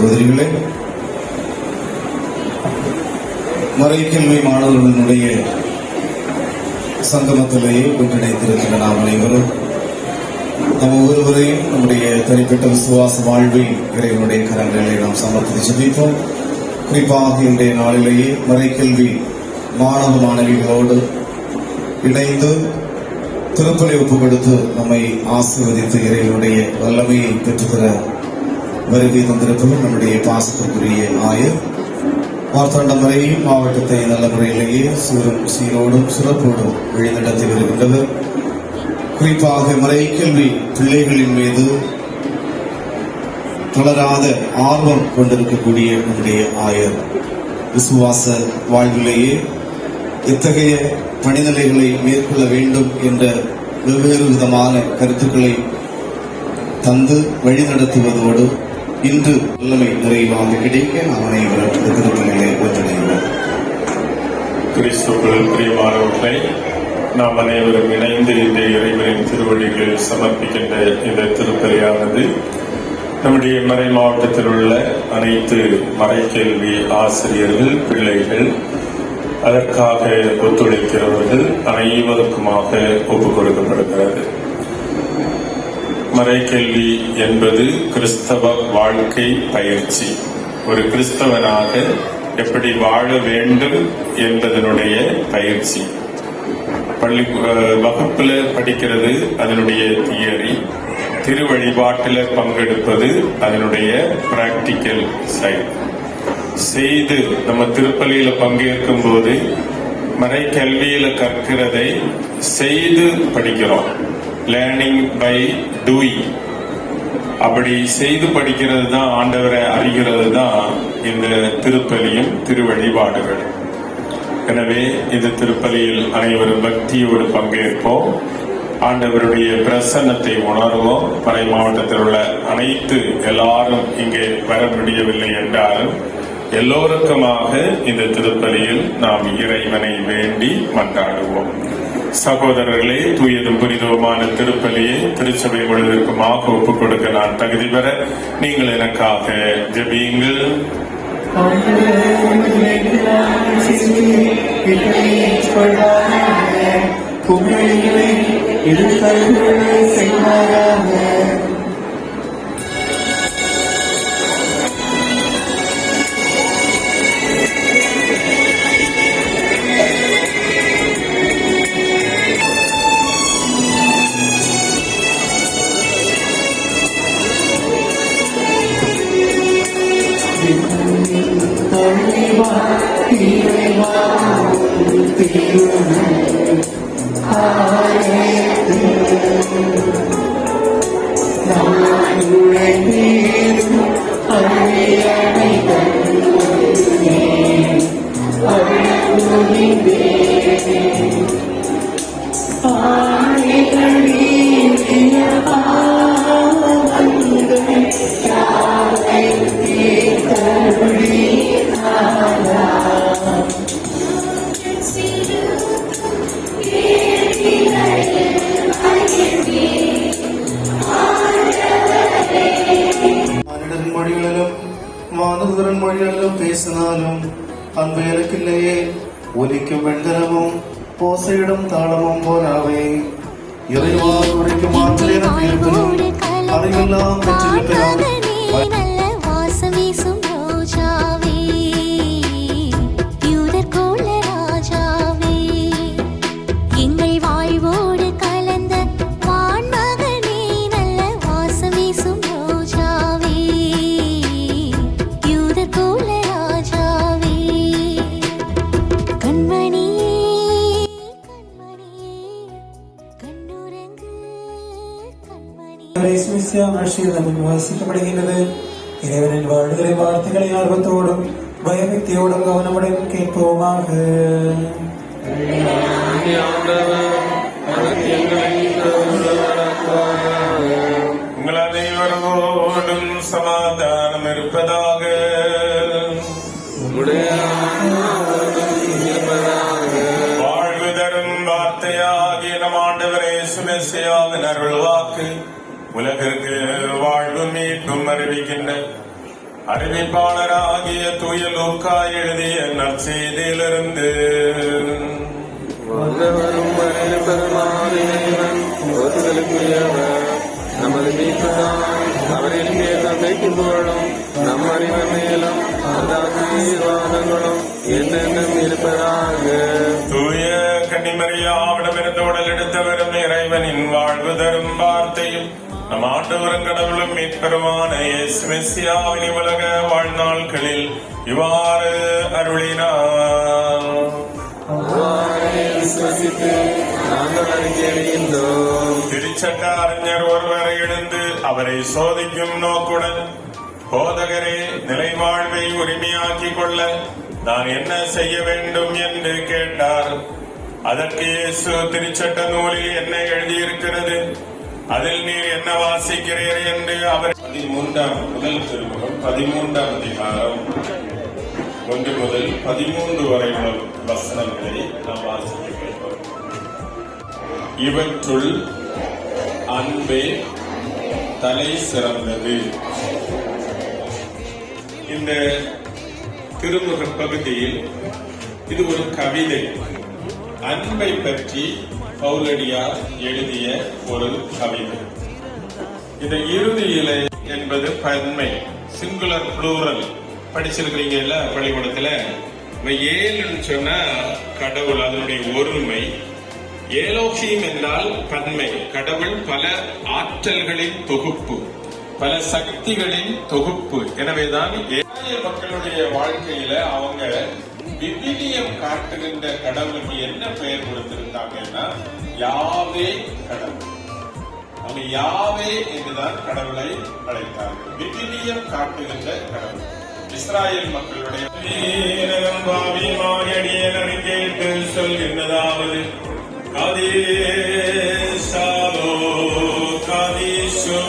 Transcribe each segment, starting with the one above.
சகோதரிகளே, மறைக்கல்வி மாணவர்களுடைய சங்கமத்திலேயே ஒன்றிணைத்திருக்கிற நாம் அனைவரும் நம் ஒவ்வொருவரையும் நம்முடைய தனிப்பட்ட விசுவாச வாழ்வில் இறைவனுடைய கரங்களிலே நாம் சமர்ப்பித்து ஜெபிப்போம். குறிப்பாக இன்றைய நாளிலேயே மறைக்கல்வி மாணவ மாணவிகளோடு இணைந்து திருப்பலி ஒப்புக் கொடுத்து நம்மை ஆசீர்வதித்து இறைவனுடைய வல்லமையை பெற்றுத்தர வருகை தந்திருப்பவர் நம்முடைய பாசத்திற்குரிய ஆயர் மார்த்தாண்டமறை மாவட்டத்தை நல்ல முறையிலேயே சீரோடும் சிறப்போடும் வழிநடத்தி வருகின்றவர். குறிப்பாக மறைக்கல்வி பிள்ளைகளின் மீது தொடராத ஆர்வம் கொண்டிருக்கக்கூடிய நம்முடைய ஆயர் விசுவாச வாழ்விலேயே எத்தகைய பணிநிலைகளை மேற்கொள்ள வேண்டும் என்ற வெவ்வேறு விதமான கருத்துக்களை தந்து வழிநடத்துவதோடு இன்று வல்லமை நிறைவாக கிடைக்க நாம் அனைவரும் திருப்பலியிலே ஒன்றிணைவோம். கிறிஸ்துவுக்குள் பிரியமானவர்களை, நாம் அனைவரும் இணைந்து இந்த இறைவனின் திருவடிகளில் சமர்ப்பிக்கின்ற இந்த திருப்பலியானது நம்முடைய மறை மாவட்டத்தில் உள்ள அனைத்து மறைக்கல்வி ஆசிரியர்கள், பிள்ளைகள், அதற்காக ஒத்துழைக்கிறவர்கள் அனைவருக்குமாக ஒப்புக் கொடுக்கப்படுகிறது. மறைக்கல்வி என்பது கிறிஸ்தவ வாழ்க்கை பயிற்சி. ஒரு கிறிஸ்தவனாக எப்படி வாழ வேண்டும் என்பதனுடைய பயிற்சி. பள்ளி வகுப்புல படிக்கிறது அதனுடைய தியரி, திரு வழிபாட்டில் பங்கெடுப்பது அதனுடைய பிராக்டிக்கல் சைடு. செய்து நம்ம திருப்பலியில பங்கேற்கும் போது மறைக்கல்வியில கற்கிறதை செய்து படிக்கிறோம். Learning by doing. அப்படி செய்து படிக்கிறது தான், ஆண்டவரை அறிகிறது தான் இந்த திருப்பலியும் திரு வழிபாடுகள். எனவே இந்த திருப்பலியில் அனைவரும் பக்தியோடு பங்கேற்போம். ஆண்டவருடைய பிரசன்னத்தை உணர்வோம். மறை மாவட்டத்தில் உள்ள அனைத்து எல்லாரும் இங்கே வர முடியவில்லை என்றாலும் எல்லோருக்குமாக இந்த திருப்பலியில் நாம் இறைவனை வேண்டி மன்றாடுவோம். சகோதரர்களே, தூயதும் புனிதவுமான திருப்பலியை திருச்சபை முழுவதற்குமாக ஒப்புக் கொடுக்க நான் தகுதி பெற நீங்கள் எனக்காக ஜெபியுங்கள். வானதுரன் மொழிகளிலும் பேசினாலும் அன்பு எனக்கில்லையே. ஒலிக்கும் வெண்கலமும் ஓசையிடும் தாளமும் போலாவே. இறைவா உரைக்கும் ஆற்றல் எனக்கு இருப்பினும் அதையெல்லாம் பெற்றிருக்கிறார். வாசிக்கப்படுகின்றது. இறைவனின் வாழ்வுரை வார்த்தைகளை ஆர்வத்தோடும் பயபக்தியோடும் கவனமுடன் கேட்போமாக. உங்கள் அனைவரோடும் சமாதானம் இருப்பதாக. வாழ்வு தரும் வார்த்தையாகிய நம் ஆண்டவர் இயேசு மெசியாவின் அருள் வாக்கு உலகிற்கு வாழ்வு மீட்பும் அறிவிக்கின்ற அறிவிப்பாளராகிய தூய லூக்கா எழுதிய நற்செய்தியிலிருந்து. வல்லவரும் வரையறுப்பதுமான இறைவன் ஒருதலுக்குரியவர். நமது மீட்புதான் அவரின் தந்தைக்கு புகழும் நம் அறிவு மேலும் அந்த ஆசீர்வாதங்களும் என்னென்னும் இருப்பதாக. தூய கன்னிமரியாவிடமிருந்து உடல் எடுத்தவரும் இறைவனின் வாழ்வு தரும் வார்த்தையும் நம் ஆண்டவரும் கடவுளும் மீட்பெருமான இயேசு மெசியாவின் உலக வாழ்நாட்களில் இவ்வாறு அருளினார். விசுவசித்து நாங்கள் அறிக்கையிடுகின்றோம். திருச்சட்ட அறிஞர் ஒருவரை எழுந்து அவரை சோதிக்கும் நோக்குடன், போதகரே, நிலை வாழ்வை உரிமையாக்கிக் கொள்ள நான் என்ன செய்ய வேண்டும் என்று கேட்டார். அதற்கு இயேசு, திருச்சட்ட நூலில் என்ன எழுதியிருக்கிறது, அதில் நீர் என்ன வாசிக்கிறீர் என்று அவர் 13ஆம் முதல் திருமுகம் 13ஆம் அதிகாரம் 1 முதல் 13 வரை உள்ள வசனங்களை நாம் வாசிக்க வேண்டும். இவற்றுள் அன்பே தலை சிறந்தது. இந்த திருமுக பகுதியில் இது ஒரு கவிதை. அன்பை பற்றி பவுலடியார் எழுதிய ஒரு கவிதை. இந்த இறுதியிலே என்பது பன்மை, சிங்குலர் புளூரல் படிச்சிருக்கிறீங்கல்ல பள்ளிக்கூடத்துல. ஏழுன்னு சொன்னா கடவுள், அதனுடைய ஒருமை. ஏலோகிம் என்றால் பன்மை, கடவுள் பல ஆற்றல்களின் தொகுப்பு, பல சக்திகளின் தொகுப்பு. எனவேதான் இஸ்ராயேல் மக்களுடைய வாழ்க்கையில அவங்க விவிலியம் காட்டுகின்ற கடவுளுக்கு என்ன பெயர் கொடுத்திருந்தாங்கன்னா யாவே கடவுள். அவங்க யாவே என்றுதான் கடவுளை அழைத்தார்கள். விவிலியம் காட்டுகின்ற கடவுள் இஸ்ராயேல் மக்களுடைய கேட்டு சொல்கின்றதாவது, காதீஷாலோ காதீஷோ.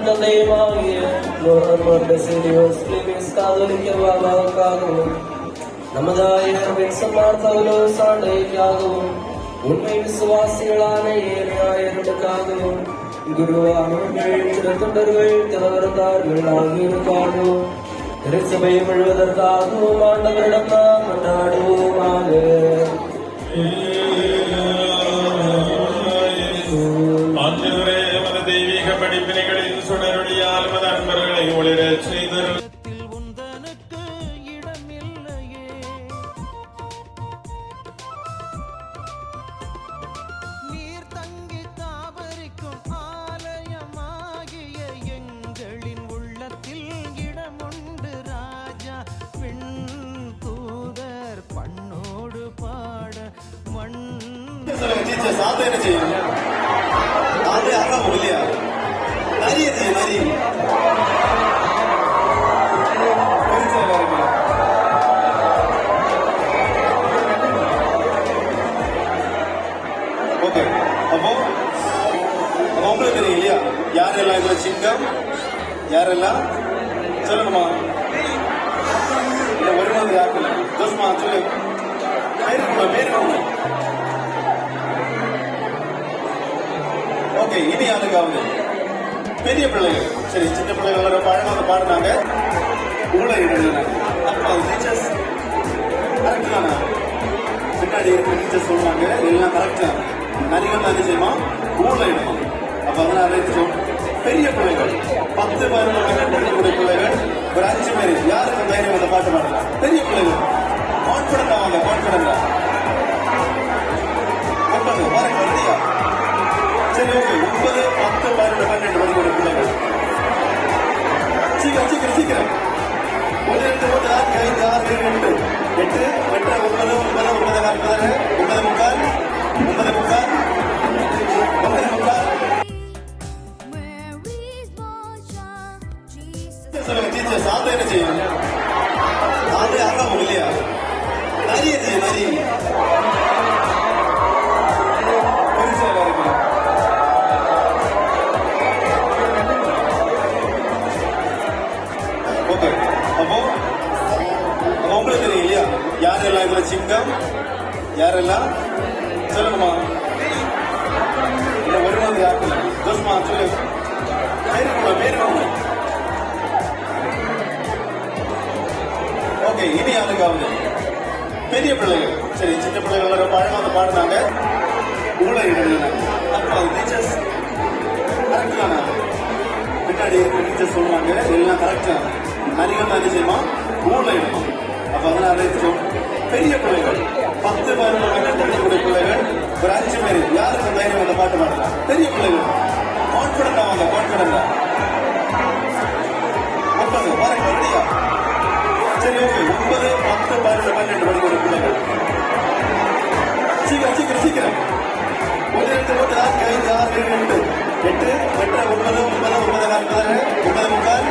தந்தையுமாகிய காதலிக்கவாகவும் நமதாயிரம் சமார்த்தவலோ சாண்டைக்காகவும் உண்மை விசுவாசிகளான ஏழையாயர்களுக்காகவும் குருவானவர்கள் திருத்தொண்டர்கள் தலைவர்தார்கள் ஆகியோருக்காகவும் திருச்சபை முழுவதற்காகவும் ஆண்டவரிடம் நாம் கொண்டாடுவோமாக. ஆண்டவரே, எமது தெய்வீக படிப்பினைகளின் சுடரொளியால் எமது அன்பர்களை ஒளிரச் செய்தருள். சாதனை செய்யும் இல்லையா? நிறைய செய்யும், நிறைய. ஓகே, அப்போ உங்களுக்கு தெரியும் இல்லையா யாரெல்லாம் இதுல சிங்கம், யாரெல்லாம் சொல்லணுமா? இல்ல வருமானது யாருக்கு இல்லை? தோசமா சொல்லு, பேரு ஓகே. இனி யாருக்காவது பெரிய பிள்ளைகள், சரி, சின்ன பிள்ளைகள் வர பழங்க பாடுனாங்க, உங்களை அப்போ டீச்சர்ஸ் கரெக்ட் தானே? பின்னாடி இருக்க டீச்சர்ஸ் சொல்லுவாங்க எல்லாம் கரெக்ட் தான். நிறைய என்ன செய்யுமா ஊழல் இடமா. அப்ப அதனால பெரிய பிள்ளைகள் 10-15 படிக்கக்கூடிய பிள்ளைகள் ஒரு 5 பேர் யாருக்கு தைரியம் அந்த பாட்டு பாடலாம்? பெரிய பிள்ளைகள் கான்பிடண்டா வாங்க, கான்பிடண்டா பாருங்க ரெடியா? சரி, ஓகே. 9, 10, 12, 12 படிக்கக்கூடிய பிள்ளைகள் சீக்கிரம் சீக்கிரம் சீக்கிரம். 1, 2, 3, 4, 5, 6, 7, 8, 8, 8, 9, 9, 9, 9, சொல்லுங்க டீச்சர். சாப்பிட என்ன செய்யும்? சாப்பிட யாரா இல்லையா? நிறைய செய்யும், நிறைய. ஓகே, அப்போ உங்களுக்கு தெரியும் இல்லையா யாரெல்லாம் இதுல சிங்கம், யாரெல்லாம் சொல்லணுமா? இல்ல வருமானது யாருக்கு இல்லை? சந்தோஷமா சொல்லு. பேரு ஓகே. இனி யாருக்காவது பெரிய பிள்ளைகள், சரி சின்ன பிள்ளைகள் எல்லாரும் பழம் பாடுனாங்க. உங்களை அப்ப டீச்சர்ஸ் கரெக்ட் தானே? பின்னாடி டீச்சர்ஸ் சொல்லுவாங்க எல்லாம் கரெக்ட் தான். அதிகம் தான் நிச்சயமா ஊழல் இடணும். அப்ப அதனால பெரிய பிள்ளைகள் 10-12 படிக்கக்கூடிய பிள்ளைகள் ஒரு 5 பேர் யாருக்கு தைரியம் அந்த பாட்டு பாடலாம். பெரிய பிள்ளைகள் கான்பிடண்டா வாங்க, கான்பிடண்டா 9 பாருங்க ரெடியா? சரி ஓகே. 9, 10, 12 படிக்கக்கூடிய பிள்ளைகள் சீக்கிரம் சீக்கிரம் சீக்கிரம் 1, 2, 3, 4, 5, 6, 7, 8, 8, 8, 9, 9, 9, 9,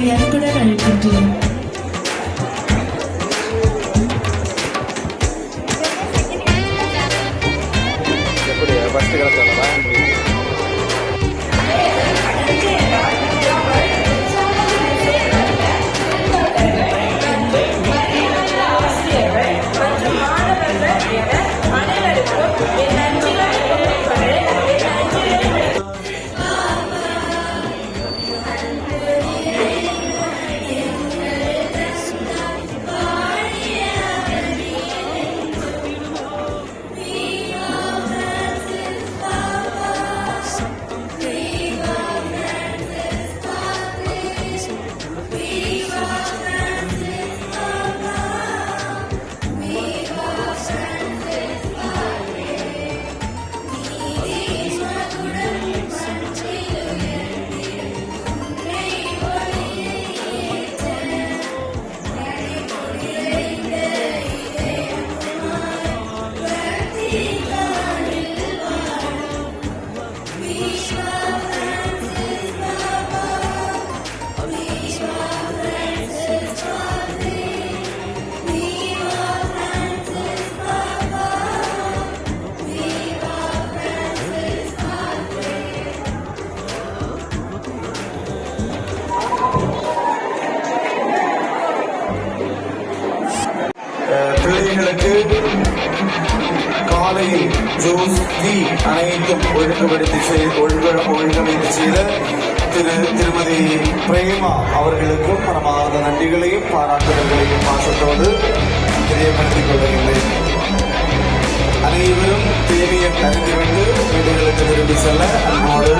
உங்களை அன்புடன் அழைக்கின்றேன். பிள்ளைகளுக்கு காலையில் ஜூஸ் டீ அனைத்தும் ஒழுங்கமைத்து செய்த திருமதி பிரேமா அவர்களுக்கும் மனமார்ந்த நன்றிகளையும் பாராட்டுதல்களையும் பாசத்தோடு தெரியப்படுத்திக் கொள்கின்றேன். அனைவரும் தேவையை அறிந்துவிட்டு வீடுகளுக்கு திரும்பி செல்ல அன்போடு